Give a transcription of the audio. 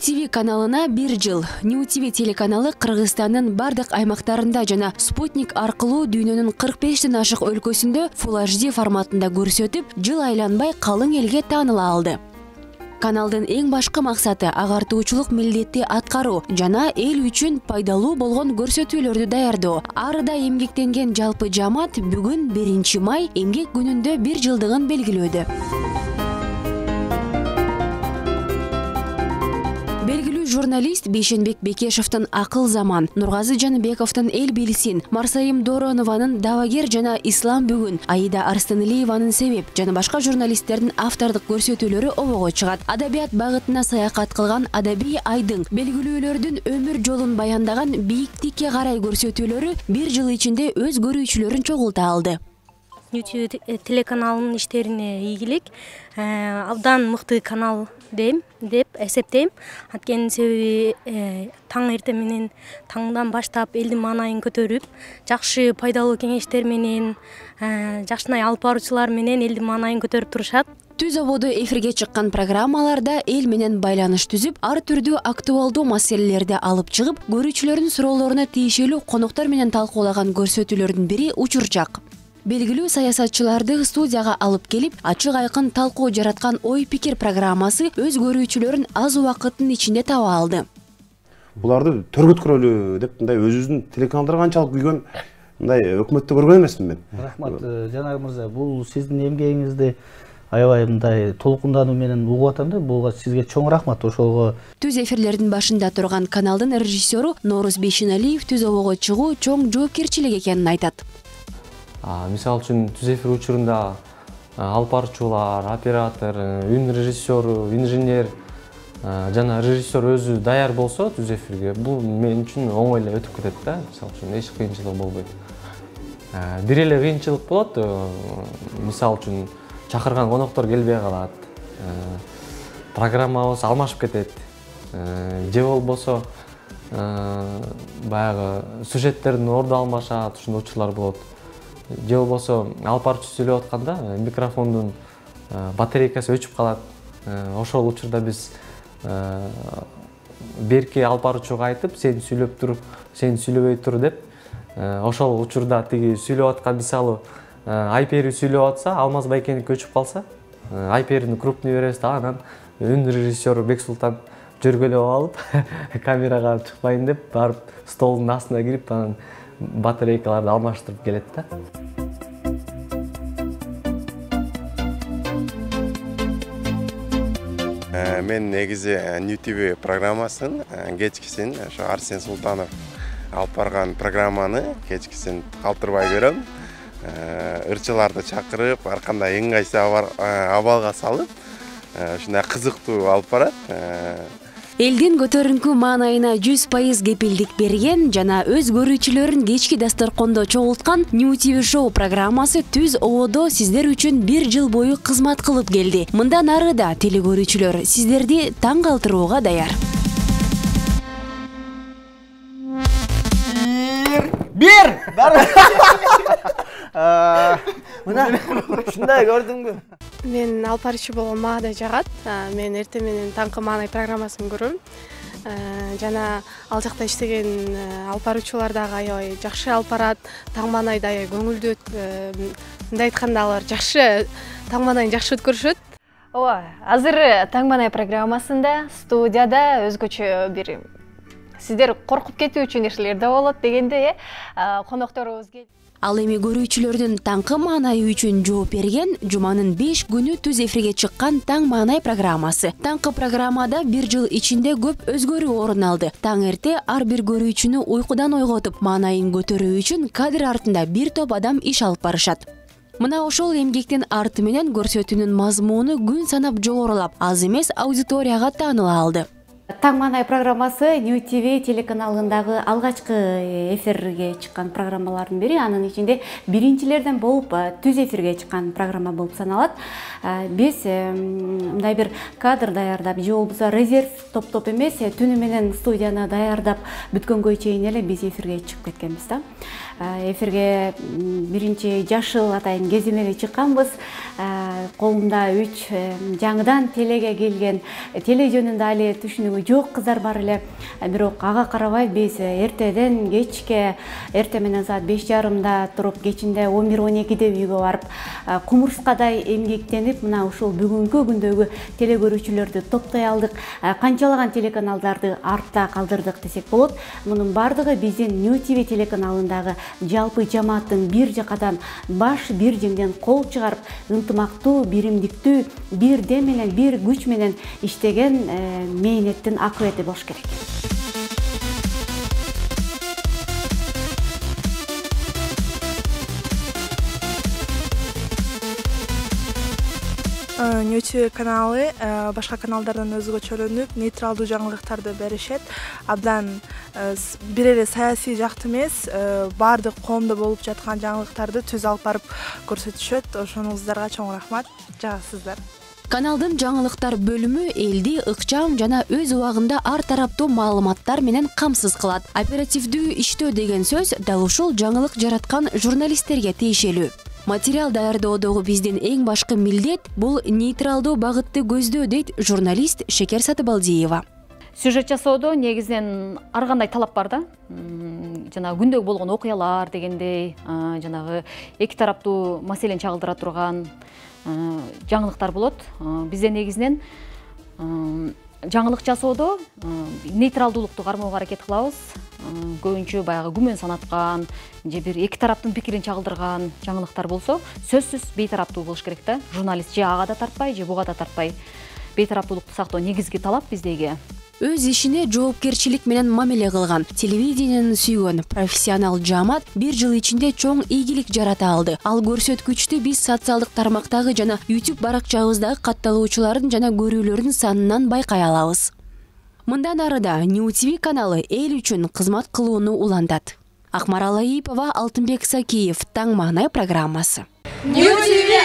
New TV каналына 1 жыл. New TV телеканалы Кыргызстандын бардык аймактарында жана спутник аркылуу дүйнөнүн 45тен ашык өлкөсүндө Full HD форматында көрсөтүп, жыл айланбай калың элге тааныла алды. Каналдын эң башкы максаты агартуучулук милдетти аткаруу жана эл үчүн пайдалуу болгон көрсөтүүлөрдү даярдоо. Арыда эмгектенген жалпы жамаат бүгүн 1 май эмгек күнүндө 1 жылдыгын белгилөөдө. Белгилүү журналист Бейшенбек Бекешевдин Акыл заман, Нургазы Жаныбековдун Эл билсин, Марсайым Доронованын Давагер жана Ислам бүгүн, Аида Арстаналиеванын Себеп жана башка журналисттердин автордук көрсөтүүлөрү обого чыгат. Адабият багытына саякат кылган Адабий айдың, белгилүүлөрдүн өмүр жолун баяндаган Бийиктикке карай көрсөтүүлөрү 1 жыл ичинде өз көрүүчүлөрүн чогулта алды. YouTube телеканалынын иштерине ийгилик, абдан мыкты канал деп эсептейм. Анткени себеби таң эртең менен таңдан баштап элдин маанайын көтөрүп, жакшы пайдалуу кеңештер менен, жакшынай алып баруучулар менен элдин маанайын көтөрүп турушат. Түз ободо эфирге чыккан программаларда эл менен байланыш түзүп, ар түрдүү актуалдуу маселелерди алып чыгып, көрүүчүлөрдүн суроолоруна тиешелүү коноктор менен талкуулаган көрсөтүүлөрдүн бири Учурчак. Белгилүү саясатчыларды студияга алып келип, ачык айкын талкуу жараткан Ой пикир программасы өз көрүүчүлөрүн аз убакыттын ичинде таба алды. Буларды төргөткөрөлү деп мындай өзүбүздүн телеканалдар канчалык күлгөн мындай өкмөттө көргөн эмесмин мен. Рахмат, жанагы мырза, бул сиздин эмгегиңизди аябай мындай толкундануу менен угуп атам да, бул сизге чоң рахмат ошого. Түз эфирлердин башында турган каналдын режиссеру Нооруз Бейшеналиев түз обого чыгуу чоң жоопкерчилик экенин айтат. Мисал үчүн түз эфир учурунда алып баруучулар, оператор, үн режиссеру, инженер жана режиссер өзү даяр болсо түз эфирге, бул мен үчүн оңой эле өтүп кетет да. Мисал үчүн эч кыйынчылык болбойт. Бир эле кыйынчылык болот. Мисал үчүн чакырган коноктор келбей калат. Программабыз алмашып кетет. Же болбосо баягы сюжеттердин орду алмашат, ушундай учурлар болот. Же болбосо алып баруучу сүйлөп атканда микрофондун батарейкасы өчүп калат. Ошол учурда биз берки алып баруучуга айтып, сен сүйлөп тур, сен сүйлөбөй тур деп, ошол учурда тиги сүйлөп аткан мисалы Айпери сүйлөп атса, Алмаз Байкеники өчүп калса, Айперини крупный беребиз да, анан үн режиссеру Бексултан жөргөлөп алып, камерага чыкпайын деп, барып столдун астына кирип, анан батарейкаларды алмаштырып келет да. Мен негизи New TV программасын кечкисин ошо Арсен Султанов алып барган программаны кечкисин калтырбай көрөм. Ырчыларды чакырып, ар кандай ыңгайсыз абалга салып, ушундай кызыктуу алып барат. Элдин көтөрүнкү маанайына 100% кепилдик берген жана өз көрүүчүлөрүн кечки дасторкондо чогулткан New TV шоу программасы түз ободо сиздер үчүн 1 жыл бою кызмат кылып келди. Мындан ары да телекөрүүчүлөр сиздерди таң калтырууга даяр. Бир! Мына ушундай көрдүңбү? Мен алып баруучу болгон мага да жагат. Мен эртең менен таңкы маанай программасын көрөм. Жана ал жакта иштеген алып баруучулар дагы аябай жакшы алып барат. Таң маанай да көңүлдүү. Мындай айтканда алар жакшы таң маанайын жакшы өткөрүшөт. Ооба, азыр таң маанай программасында студияда өзгөчө бир сиздер коркуп кетүүчү нерселер да болот дегенде, конокторубуз келди. Ал эми көрүүчүлөрдүн таңкы маанайы үчүн жооп берген жуманын 5 күнү түз эфирге чыккан таң маанай программасы. Таңкы программада 1 жыл ичинде көп өзгөрүү орун алды. Таң эрте ар бир көрүүчүнү уйкудан ойготуп, маанайын көтөрүү үчүн кадр артында бир топ адам иш алып барышат. Мына ошол эмгектин арты менен көрсөтүүнүн мазмуну күн санап жогорулап, аз эмес аудиторияга тааныла алды. Таң маанай программасы New TV телеканалындагы алгачкы эфирге чыккан программалардын бири. Анын ичинде биринчилерден болуп түз эфирге чыккан программа болуп саналат. Биз мындай бир кадр даярдап, же болбосо резерв топ эмес, түнү менен студияны даярдап бүткөнгө чейин эле биз эфирге чыгып кеткенбиз да. эфирге биринчи жашыл атайын кеземеге чыкканбыз. Колумда 3 жаңыдан телеге келген, теле жөнүндө али түшүнүгү жок кыздар бар эле. Бирок ага карабай биз эртеден кечке, эрте менен саат 5:30 туруп, кечинде 11-12 үйгө барып, кумурскадай эмгектенип, мына ушул бүгүнкү күндөгү теле көрүүчүлөрдү топтой алдык. Канчалаган телеканалдарды артта калдырдык десек болот. Мунун бардыгы биздин New TV телеканалындагы жалпы жамааттын бир жакадан баш, бир жеңден кол чыгарып, ынтымактуу, биримдиктүү, бир дем менен, бир күч менен иштеген мээнеттин акыбети болуш керек. New TV каналы башка каналдардан өзгөчөлөнүп, нейтралдуу жаңылыктарды беришет. Абдан бир эле саясий жакты эмес, баардык коомдо болуп жаткан жаңылыктарды түз алып барып көрсөтүшөт. Ошоңуздарга чоң рахмат. Жагасыздар. Каналдын жаңылыктар бөлүмү элди ыкчам жана өз убагында ар тараптуу маалыматтар менен камсыз кылат. Оперативдүү иштөө деген сөз дал ушул жаңылык жараткан журналисттерге тиешелүү. Материал даярдоодогу биздин эң башкы милдет бул нейтралдуу багытты көздөө, дейт журналист Шекер Сатыбалдиева. Сюжет жасоодо негизинен ар кандай талап бар да. Жана күндөгү болгон окуялар дегендей, жанагы эки тараптуу маселени чагылдыра турган жаңылыктар болот. Бизде негизинен жаңылык жасоодо нейтралдуулукту кармоого аракет кылабыз. Көбүнчө баягы күмөн санаткан же бир эки тараптын пикирин чагылдырган жаңылыктар болсо, сөзсүз бейтараптуу болуш керек да. Журналист же ага да тартпай, же буга да тартпай. Бейтараптуулукту сактоо негизги талап биздеги. Өз ишине жоопкерчилик менен мамиле кылган, телевидениени сүйгөн профессионал жамаат 1 жыл ичинде чоң ийгилик жарата алды. Ал көрсөткүчтү биз социалдык тармактагы жана YouTube баракчабыздагы катталуучулардын жана көрүүлөрдүн санынан байкай алабыз. Мындан арыда New TV каналы эл үчүн кызмат кылууну улантат. Акмарал Аипова, Алтынбек Сакиев, Таң маанай программасы. New TV